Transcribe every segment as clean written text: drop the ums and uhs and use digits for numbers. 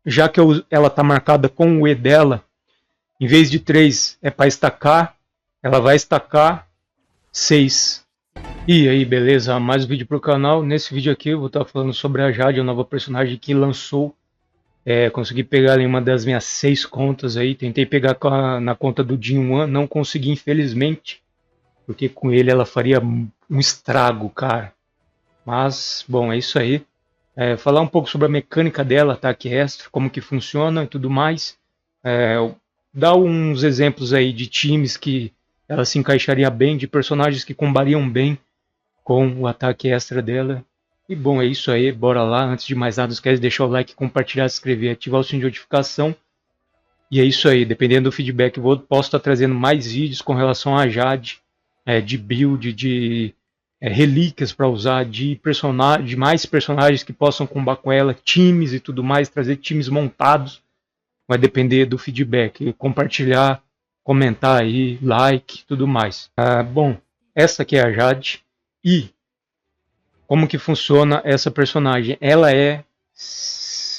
já que ela está marcada com o E dela, em vez de 3 é para estacar, ela vai estacar 6. E aí, beleza? Mais um vídeo para o canal. Nesse vídeo aqui eu vou estar falando sobre a Jade, a nova personagem que lançou. Consegui pegar em uma das minhas 6 contas aí. Tentei pegar na conta do Jin One, não consegui, infelizmente. Porque com ele ela faria um estrago, cara. Mas, bom, é isso aí. Falar um pouco sobre a mecânica dela, ataque extra, como que funciona e tudo mais. Dar uns exemplos aí de times que ela se encaixaria bem, de personagens que combariam bem com o ataque extra dela. E bom, é isso aí, bora lá. Antes de mais nada, não esquece de deixar o like, compartilhar, se inscrever, ativar o sininho de notificação. E é isso aí, dependendo do feedback, posso estar trazendo mais vídeos com relação a Jade, de build, de relíquias para usar, de mais personagens que possam combater com ela, times e tudo mais, trazer times montados. Vai depender do feedback, compartilhar, comentar aí, like, tudo mais. Bom, essa aqui é a Jade. E como que funciona essa personagem? Ela é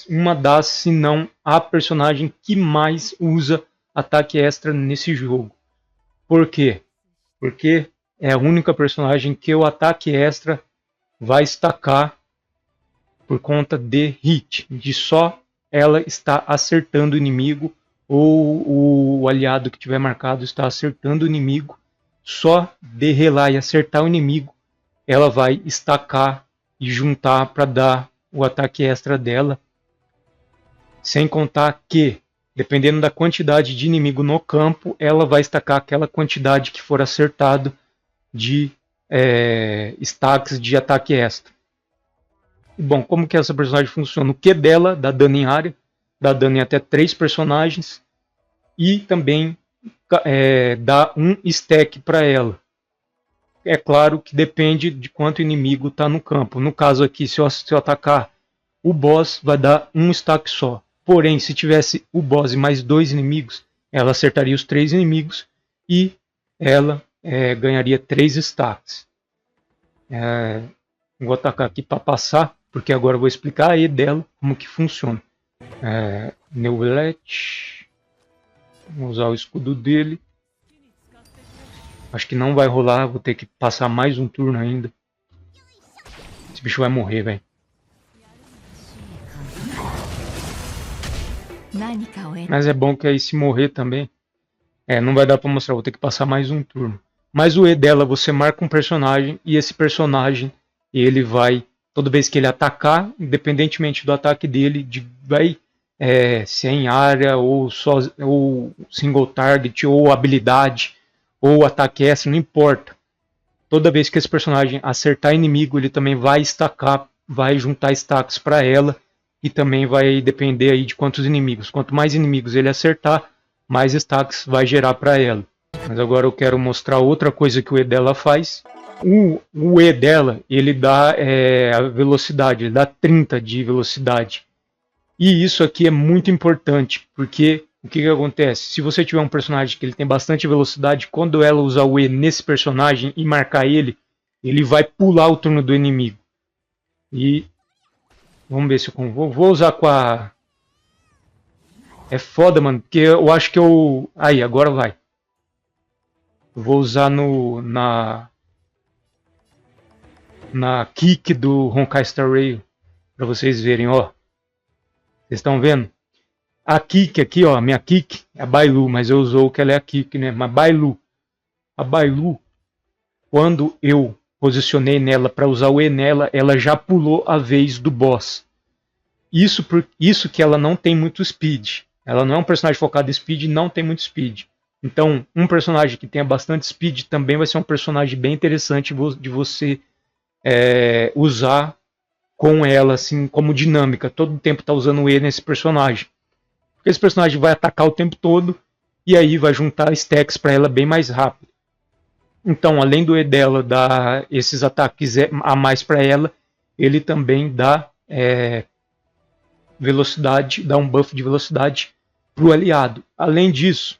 uma das, se não a personagem que mais usa ataque extra nesse jogo. Por quê? Porque é a única personagem que o ataque extra vai estacar por conta de hit, de só ela está acertando o inimigo, ou o aliado que tiver marcado está acertando o inimigo, só de relar e acertar o inimigo, ela vai estacar e juntar para dar o ataque extra dela. Sem contar que, dependendo da quantidade de inimigo no campo, ela vai estacar aquela quantidade que for acertado de stacks de ataque extra. Bom, como que essa personagem funciona? O Q dela dá dano em área, dá dano em até 3 personagens e também dá um stack para ela. É claro que depende de quanto inimigo está no campo. No caso aqui, se eu atacar o boss, vai dar um stack só. Porém, se tivesse o boss e mais 2 inimigos, ela acertaria os 3 inimigos e ela ganharia 3 stacks. Vou atacar aqui para passar, porque agora eu vou explicar a E dela, como que funciona. Neuvillette. Vou usar o escudo dele. Acho que não vai rolar, vou ter que passar mais um turno ainda. Esse bicho vai morrer, velho. Mas é bom que aí se morrer também, não vai dar pra mostrar, vou ter que passar mais um turno. Mas o E dela, você marca um personagem e esse personagem, ele vai, toda vez que ele atacar, independentemente do ataque dele, vai se é em área ou single target ou habilidade ou ataque extra, não importa. Toda vez que esse personagem acertar inimigo, ele também vai estacar, vai juntar stacks para ela e também vai depender aí de quantos inimigos. Quanto mais inimigos ele acertar, mais stacks vai gerar para ela. Mas agora eu quero mostrar outra coisa que o E dela faz. O E dela, ele dá a velocidade, ele dá 30 de velocidade. E isso aqui é muito importante, porque o que acontece? Se você tiver um personagem que ele tem bastante velocidade, quando ela usar o E nesse personagem e marcar ele, ele vai pular o turno do inimigo. E vamos ver se eu vou usar com a... É foda, mano, porque eu acho que eu... Aí, agora vai. Eu vou usar na kick do Honkai Star Rail, pra vocês verem, ó. Vocês estão vendo? A kick aqui, ó, minha kick é a Bailu, mas eu usou que ela é a kick, né? Mas a Bailu, quando eu posicionei nela para usar o E nela, ela já pulou a vez do boss. Isso que ela não tem muito speed. Ela não é um personagem focado em speed, não tem muito speed. Então, um personagem que tenha bastante speed também vai ser um personagem bem interessante de você usar com ela, assim, como dinâmica. Todo o tempo tá usando o E nesse personagem. Porque esse personagem vai atacar o tempo todo e aí vai juntar stacks para ela bem mais rápido. Então, além do E dela dar esses ataques a mais para ela, ele também dá velocidade, dá um buff de velocidade para o aliado. Além disso,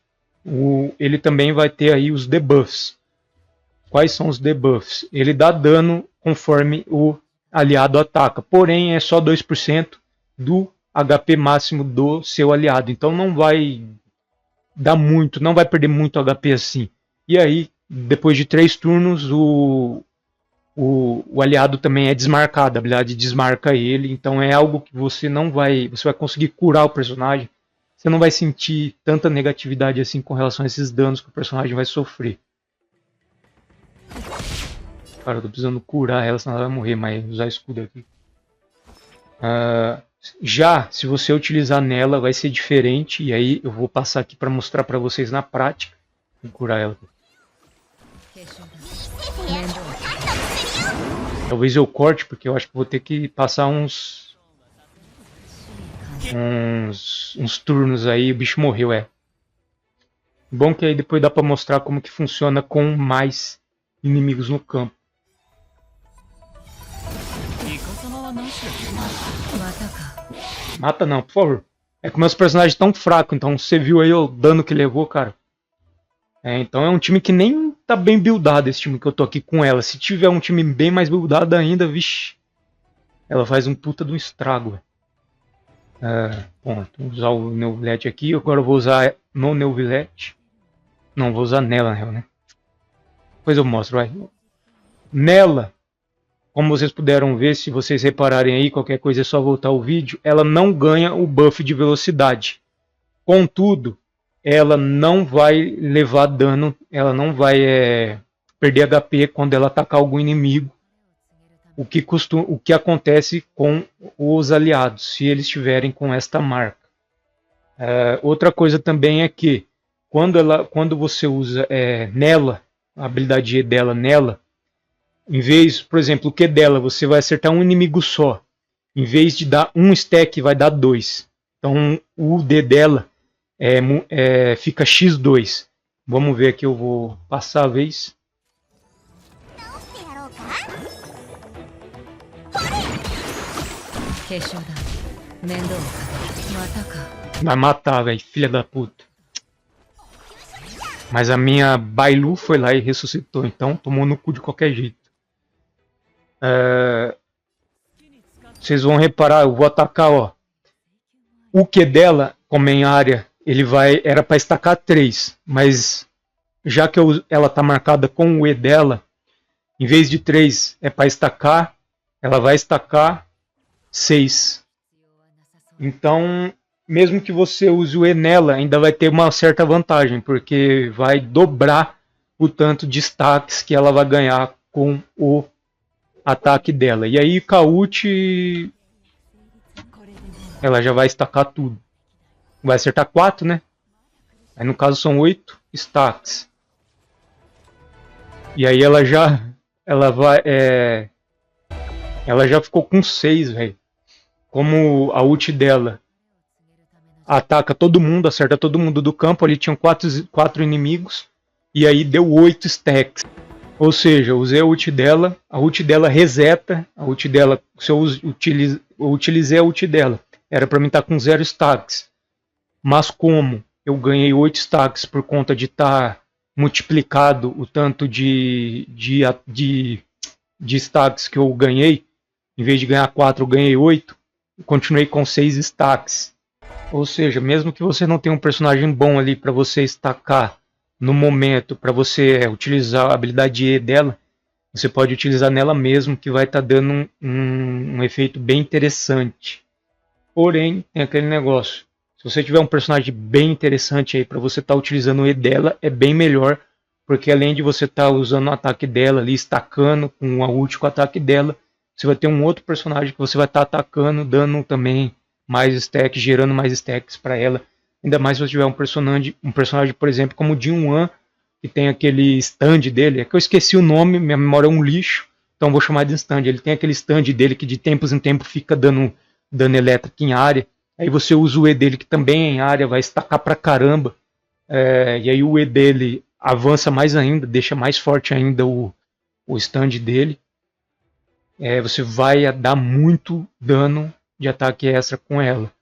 ele também vai ter aí os debuffs. Quais são os debuffs? Ele dá dano conforme o aliado ataca, porém é só 2% do HP máximo do seu aliado. Então não vai dar muito, não vai perder muito HP assim. E aí, depois de 3 turnos, o aliado também é desmarcado, a habilidade desmarca ele, então é algo que você não vai, você vai conseguir curar o personagem, você não vai sentir tanta negatividade assim com relação a esses danos que o personagem vai sofrer. Cara, eu tô precisando curar ela, senão ela vai morrer, mas usar escudo aqui. Já, se você utilizar nela, vai ser diferente, e aí eu vou passar aqui para mostrar para vocês na prática. Vou curar ela. Talvez eu corte, porque eu acho que vou ter que passar uns turnos aí. O bicho morreu, é. Bom que aí depois dá pra mostrar como que funciona com mais inimigos no campo. Mata não, por favor. É que meus personagens estão fracos, então você viu aí o dano que levou, cara. Então é um time que nem tá bem buildado, esse time que eu tô aqui com ela. Se tiver um time bem mais buildado ainda, vixi. Ela faz um puta de um estrago. Bom, vou usar o Neuvillette aqui. Agora eu vou usar no Neuvillette. Não, vou usar nela, na real, né? Depois eu mostro, vai. Nela, como vocês puderam ver, se vocês repararem aí, qualquer coisa é só voltar o vídeo. Ela não ganha o buff de velocidade. Contudo, ela não vai levar dano, ela não vai perder HP quando ela atacar algum inimigo. O que acontece com os aliados, se eles estiverem com esta marca. Outra coisa também é que, quando você usa nela, a habilidade E dela nela, em vez, por exemplo, o Q dela, você vai acertar um inimigo só. Em vez de dar um stack, vai dar 2. Então o D dela fica X2. Vamos ver aqui, eu vou passar a vez. Vai matar, velho, filha da puta. Mas a minha Bailu foi lá e ressuscitou, então tomou no cu de qualquer jeito. Vocês vão reparar, eu vou atacar, ó. O Q dela, como em área, era para estacar 3, mas já que ela está marcada com o E dela, em vez de 3 é para estacar, ela vai estacar 6. Então, mesmo que você use o E nela, ainda vai ter uma certa vantagem, porque vai dobrar o tanto de stacks que ela vai ganhar com o ataque dela. E aí, com a ult, ela já vai estacar tudo. Vai acertar 4, né? Aí no caso são 8 stacks. E aí ela já ficou com 6, velho. Como a ult dela ataca todo mundo, acerta todo mundo do campo, ali tinham 4 inimigos. E aí deu 8 stacks. Ou seja, eu usei a ult dela reseta, a ult dela, se eu utilizei a ult dela, era para mim estar com 0 stacks. Mas como eu ganhei 8 stacks por conta de estar multiplicado o tanto de stacks que eu ganhei, em vez de ganhar 4 eu ganhei 8, eu continuei com 6 stacks. Ou seja, mesmo que você não tenha um personagem bom ali para você estacar no momento, para você utilizar a habilidade E dela, você pode utilizar nela mesmo, que vai estar dando um efeito bem interessante. Porém, tem aquele negócio. Se você tiver um personagem bem interessante aí para você estar utilizando o E dela, é bem melhor, porque além de você estar usando o ataque dela ali, estacando com a ult com o ataque dela, você vai ter um outro personagem que você vai estar atacando, dando também mais stacks, gerando mais stacks para ela. Ainda mais se você tiver um personagem, por exemplo, como o Jin-Wan, que tem aquele stand dele, é que eu esqueci o nome, minha memória é um lixo, então vou chamar de stand. Ele tem aquele stand dele que de tempos em tempos fica dando dano elétrico em área. Aí você usa o E dele, que também é em área, vai estacar pra caramba. E aí o E dele avança mais ainda, deixa mais forte ainda o stand dele. Você vai dar muito dano de ataque extra com ela.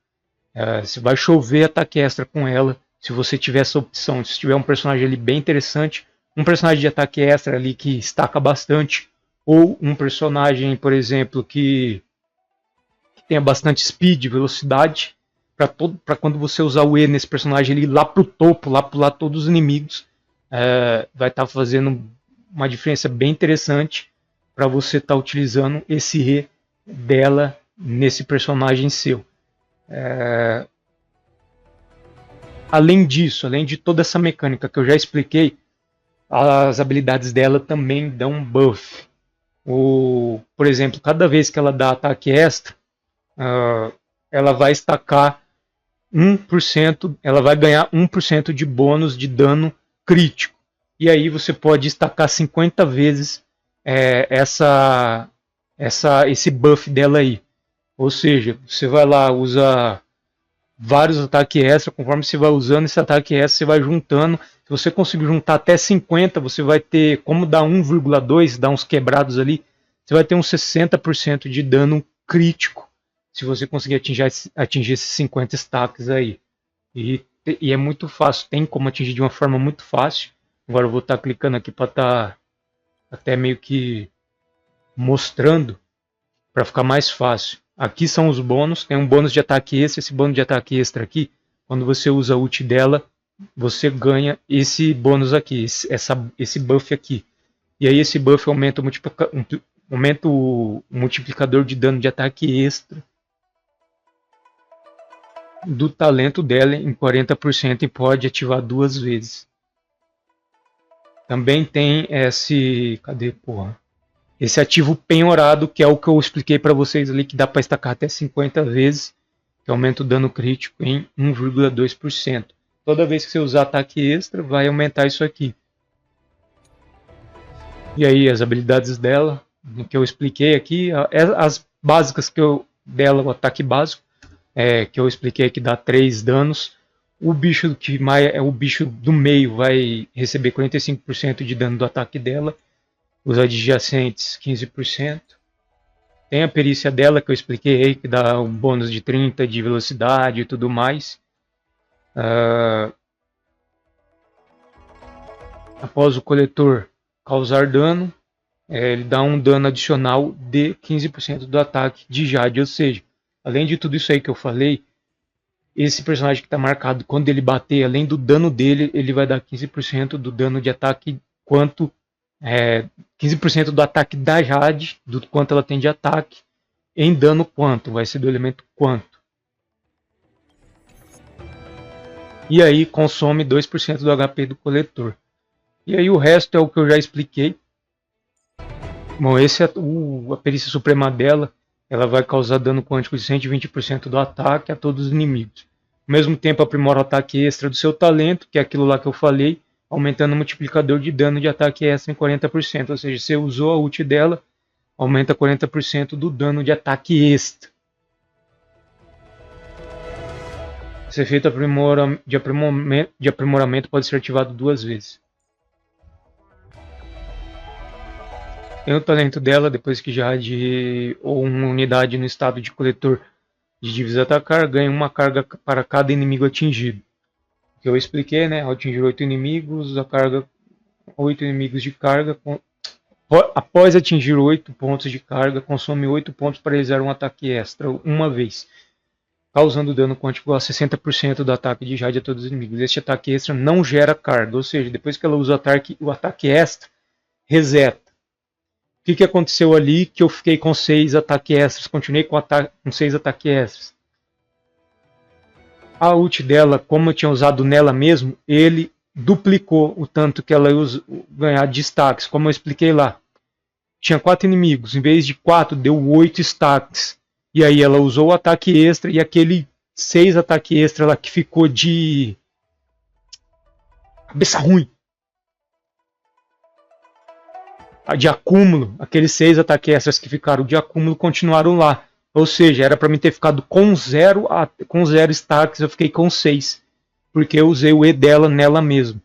Você vai chover ataque extra com ela, se você tiver essa opção. Se tiver um personagem ali bem interessante, um personagem de ataque extra ali que estaca bastante, ou um personagem, por exemplo, que que tenha bastante speed, velocidade, para quando você usar o E nesse personagem, ele ir lá pro topo, lá pular todos os inimigos, vai estar fazendo uma diferença bem interessante para você estar utilizando esse E dela nesse personagem seu. Além disso, além de toda essa mecânica que eu já expliquei, as habilidades dela também dão um buff. Por exemplo, cada vez que ela dá ataque extra, ela vai estacar 1%, ela vai ganhar 1% de bônus de dano crítico. E aí você pode estacar 50 vezes esse buff dela aí. Ou seja, você vai lá, usa vários ataques extra, conforme você vai usando esse ataque extra, você vai juntando. Se você conseguir juntar até 50, você vai ter, como dá 1,2, dá uns quebrados ali, você vai ter uns 60% de dano crítico, se você conseguir atingir esses 50 stacks aí. E é muito fácil, tem como atingir de uma forma muito fácil. Agora eu vou estar clicando aqui para estar até meio que mostrando, para ficar mais fácil. Aqui são os bônus, tem um bônus de ataque extra, esse bônus de ataque extra aqui, quando você usa a ult dela, você ganha esse bônus aqui, esse buff aqui. E aí esse buff aumenta o multiplicador de dano de ataque extra do talento dela em 40% e pode ativar 2 vezes. Também tem esse ativo penhorado, que é o que eu expliquei para vocês ali, que dá para estacar até 50 vezes, que aumenta o dano crítico em 1,2%. Toda vez que você usar ataque extra, vai aumentar isso aqui. E aí as habilidades dela, que eu expliquei aqui, as básicas dela, o ataque básico, que eu expliquei que dá 3 danos. O bicho o bicho do meio vai receber 45% de dano do ataque dela. Os adjacentes 15%. Tem a perícia dela que eu expliquei aí, que dá um bônus de 30 de velocidade e tudo mais. Após o coletor causar dano, ele dá um dano adicional de 15% do ataque de Jade. Ou seja, além de tudo isso aí que eu falei, esse personagem que está marcado, quando ele bater, além do dano dele, ele vai dar 15% do dano de ataque, 15% do ataque da Jade, do quanto ela tem de ataque, em dano quanto, vai ser do elemento quanto. E aí consome 2% do HP do coletor. E aí o resto é o que eu já expliquei. Bom, esse é a perícia suprema dela. Ela vai causar dano quântico de 120% do ataque a todos os inimigos. Ao mesmo tempo aprimora o ataque extra do seu talento, que é aquilo lá que eu falei, aumentando o multiplicador de dano de ataque extra em 40%. Ou seja, você usou a ult dela, aumenta 40% do dano de ataque extra. Esse efeito de aprimoramento pode ser ativado 2 vezes. Tem o talento dela, depois que Jade ou uma unidade no estado de coletor de divisa atacar, ganha uma carga para cada inimigo atingido. Que eu expliquei, né? Ao atingir 8 inimigos, a carga 8 inimigos de carga. Após atingir 8 pontos de carga, consome 8 pontos para realizar um ataque extra uma vez, causando dano quântico a 60% do ataque de Jade a todos os inimigos. Este ataque extra não gera carga, ou seja, depois que ela usa o ataque extra, reseta. O que aconteceu ali? Que eu fiquei com 6 ataques extras, continuei com 6 ataques extras. A ult dela, como eu tinha usado nela mesmo, ele duplicou o tanto que ela ia ganhar de stacks, como eu expliquei lá. Tinha 4 inimigos, em vez de 4, deu 8 stacks. E aí ela usou o ataque extra e aquele 6 ataque extra lá que ficou de cabeça ruim, de acúmulo, aqueles 6 ataques extras que ficaram de acúmulo continuaram lá. Ou seja, era para mim ter ficado com 0 stacks, eu fiquei com 6, porque eu usei o E dela nela mesmo.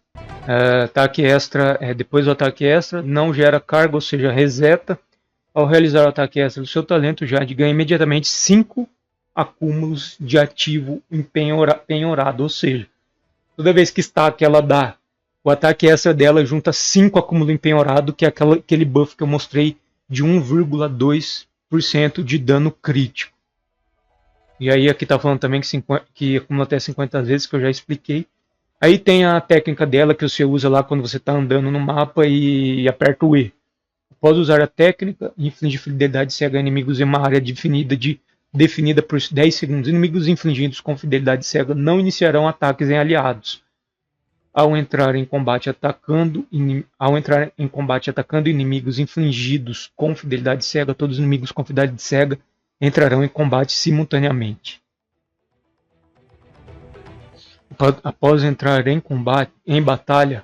Ataque extra, depois do ataque extra, não gera carga, ou seja, reseta. Ao realizar o ataque extra do seu talento, Jade ganha imediatamente 5 acúmulos de ativo penhorado, ou seja, toda vez que stack ela dá o ataque extra dela junta 5 acúmulo empenhorado, que é aquele buff que eu mostrei de 1,2% de dano crítico. E aí aqui tá falando também que acumula até 50 vezes, que eu já expliquei. Aí tem a técnica dela que você usa lá quando você tá andando no mapa e aperta o E. Após usar a técnica, inflige fidelidade cega a inimigos em uma área definida por 10 segundos. Inimigos infligidos com fidelidade cega não iniciarão ataques em aliados. Ao entrar em combate atacando inimigos infligidos com fidelidade cega, todos os inimigos com fidelidade cega entrarão em combate simultaneamente. Após entrar em batalha,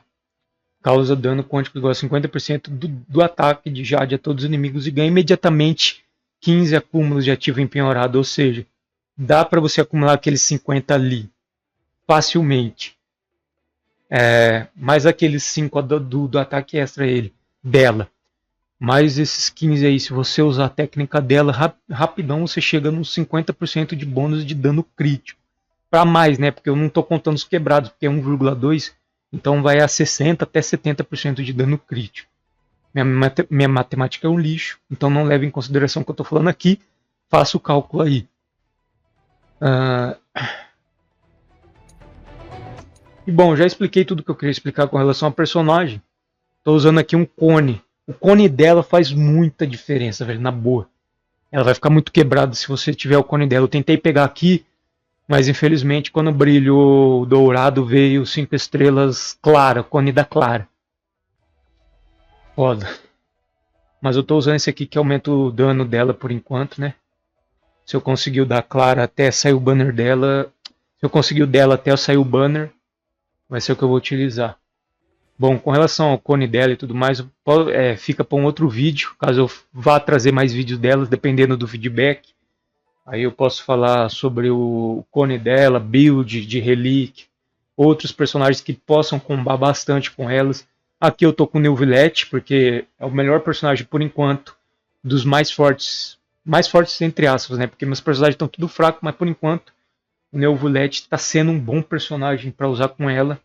causa dano quântico igual a 50% do ataque de Jade a todos os inimigos e ganha imediatamente 15 acúmulos de ativo empenhorado, ou seja, dá para você acumular aqueles 50 ali facilmente. Mais aqueles 5 do ataque extra dela. Mais esses 15 aí, se você usar a técnica dela, rapidão você chega nos 50% de bônus de dano crítico. Para mais, né? Porque eu não estou contando os quebrados, porque é 1,2, então vai a 60% até 70% de dano crítico. Minha matemática é um lixo, então não leve em consideração o que eu estou falando aqui, faça o cálculo aí. E bom, já expliquei tudo que eu queria explicar com relação ao personagem. Estou usando aqui um cone. O cone dela faz muita diferença, velho, na boa. Ela vai ficar muito quebrada se você tiver o cone dela. Eu tentei pegar aqui, mas infelizmente quando o brilho dourado veio 5 estrelas clara, o cone da clara. Foda. Mas eu tô usando esse aqui que aumenta o dano dela por enquanto, né? Se eu conseguir o da clara até sair o banner dela... Se eu conseguir o dela até sair o banner, vai ser o que eu vou utilizar. Bom, com relação ao cone dela e tudo mais, fica para um outro vídeo, caso eu vá trazer mais vídeos delas, dependendo do feedback. Aí eu posso falar sobre o cone dela, build de Relic, outros personagens que possam combar bastante com elas. Aqui eu tô com o Neuvillette, porque é o melhor personagem por enquanto, dos mais fortes entre aspas, né? Porque meus personagens estão tudo fracos, mas por enquanto o Neuvillette está sendo um bom personagem para usar com ela.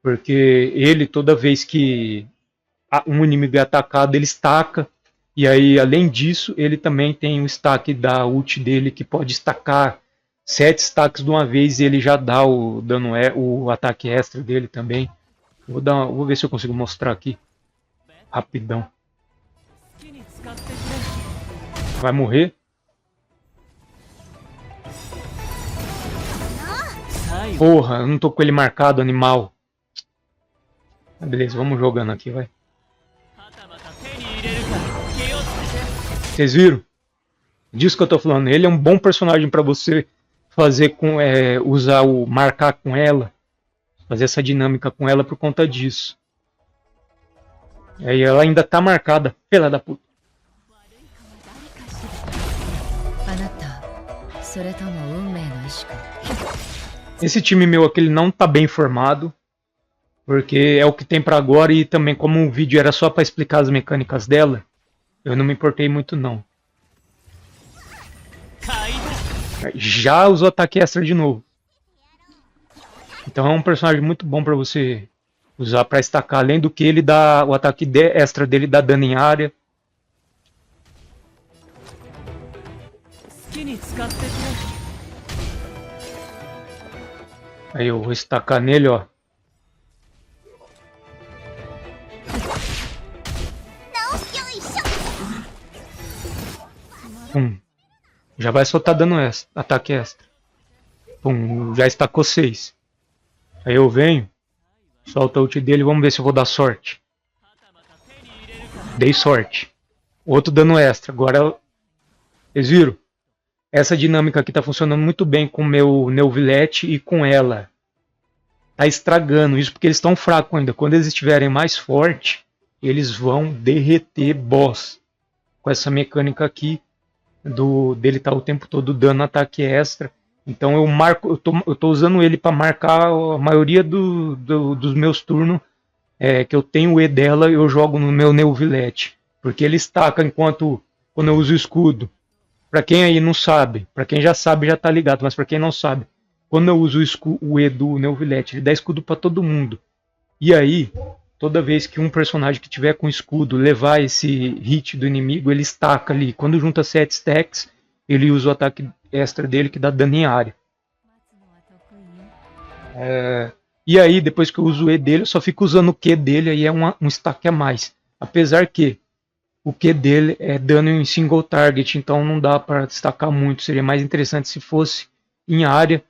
Porque ele, toda vez que um inimigo é atacado, ele estaca. E aí, além disso, ele também tem o stack da ult dele, que pode estacar 7 stacks de uma vez e ele já dá o dano, o ataque extra dele também. Vou ver se eu consigo mostrar aqui. Rapidão. Vai morrer? Porra, eu não tô com ele marcado, animal. Beleza, vamos jogando aqui, vai. Vocês viram? Disso que eu tô falando. Ele é um bom personagem para você fazer com usar o marcar com ela, fazer essa dinâmica com ela por conta disso. E aí ela ainda tá marcada, filha da puta. Esse time meu aqui ele não tá bem formado. Porque é o que tem pra agora e também como o vídeo era só pra explicar as mecânicas dela, eu não me importei muito não. Já usou ataque extra de novo. Então é um personagem muito bom pra você usar pra estacar. Além do que ele dá, o ataque extra dele dá dano em área. Aí eu vou estacar nele, ó. Pum. Já vai soltar dano extra, ataque extra. Pum, já estacou 6. Aí eu venho, solta a ult dele, vamos ver se eu vou dar sorte. Dei sorte. Outro dano extra. Agora, vocês viram? Essa dinâmica aqui tá funcionando muito bem com o meu Neuvillette e com ela. Tá estragando isso porque eles estão fracos ainda. Quando eles estiverem mais fortes, eles vão derreter boss. Com essa mecânica aqui dele tá o tempo todo dando ataque extra. Então eu tô usando ele para marcar a maioria dos meus turnos que eu tenho o E dela, eu jogo no meu Neuvillette. Porque ele estaca quando eu uso o escudo. Para quem aí não sabe, para quem já sabe já tá ligado, mas para quem não sabe, quando eu uso o E do Neuvillette, ele dá escudo para todo mundo. E aí, toda vez que um personagem que tiver com escudo levar esse hit do inimigo, ele estaca ali. Quando junta 7 stacks, ele usa o ataque extra dele que dá dano em área. E aí, depois que eu uso o E dele, eu só fico usando o Q dele, aí é um stack a mais. Apesar que o Q dele é dano em single target, então não dá para destacar muito. Seria mais interessante se fosse em área.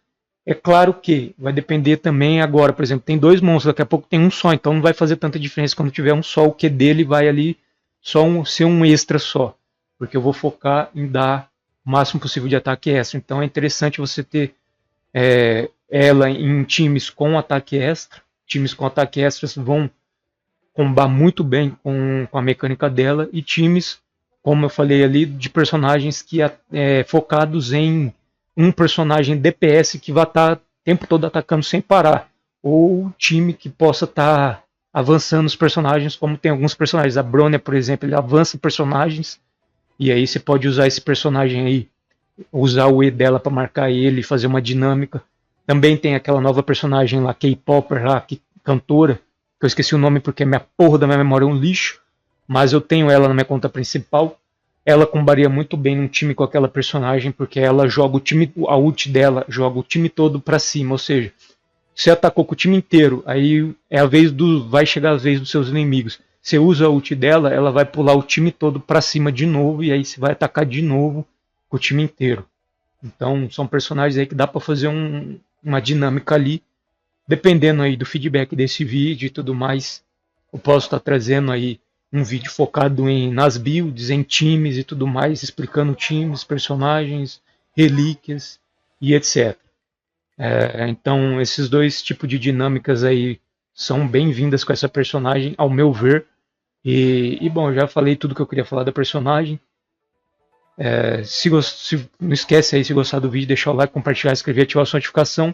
É claro que vai depender também agora, por exemplo, tem 2 monstros, daqui a pouco tem um só, então não vai fazer tanta diferença quando tiver um só, o Q dele vai ali só ser um extra só, porque eu vou focar em dar o máximo possível de ataque extra. Então é interessante você ter ela em times com ataque extra. Times com ataque extra vão combar muito bem com a mecânica dela, e times, como eu falei ali, de personagens que focados em um personagem DPS que vai estar o tempo todo atacando sem parar, ou time que possa estar avançando os personagens, como tem alguns personagens. A Bronya, por exemplo, ele avança personagens, e aí você pode usar esse personagem aí, usar o E dela para marcar ele, fazer uma dinâmica. Também tem aquela nova personagem lá, K-Popper lá, cantora, que eu esqueci o nome porque minha porra da minha memória é um lixo, mas eu tenho ela na minha conta principal. Ela combaria muito bem num time com aquela personagem, porque ela joga o time, a ult dela joga o time todo para cima, ou seja, você atacou com o time inteiro, aí é a vez vai chegar a vez dos seus inimigos. Você usa a ult dela, ela vai pular o time todo para cima de novo, e aí você vai atacar de novo com o time inteiro. Então são personagens aí que dá para fazer uma dinâmica ali, dependendo aí do feedback desse vídeo e tudo mais. Eu posso estar trazendo aí um vídeo focado nas builds, em times e tudo mais, explicando times, personagens, relíquias e etc. Então esses 2 tipos de dinâmicas aí são bem-vindas com essa personagem, ao meu ver. E bom, já falei tudo que eu queria falar da personagem. Não esquece aí, se gostar do vídeo, deixar o like, compartilhar, inscrever, ativar a sua notificação.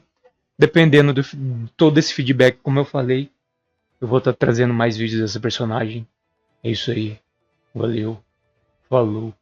Dependendo de todo esse feedback, como eu falei, eu vou estar trazendo mais vídeos dessa personagem. É isso aí. Valeu. Falou.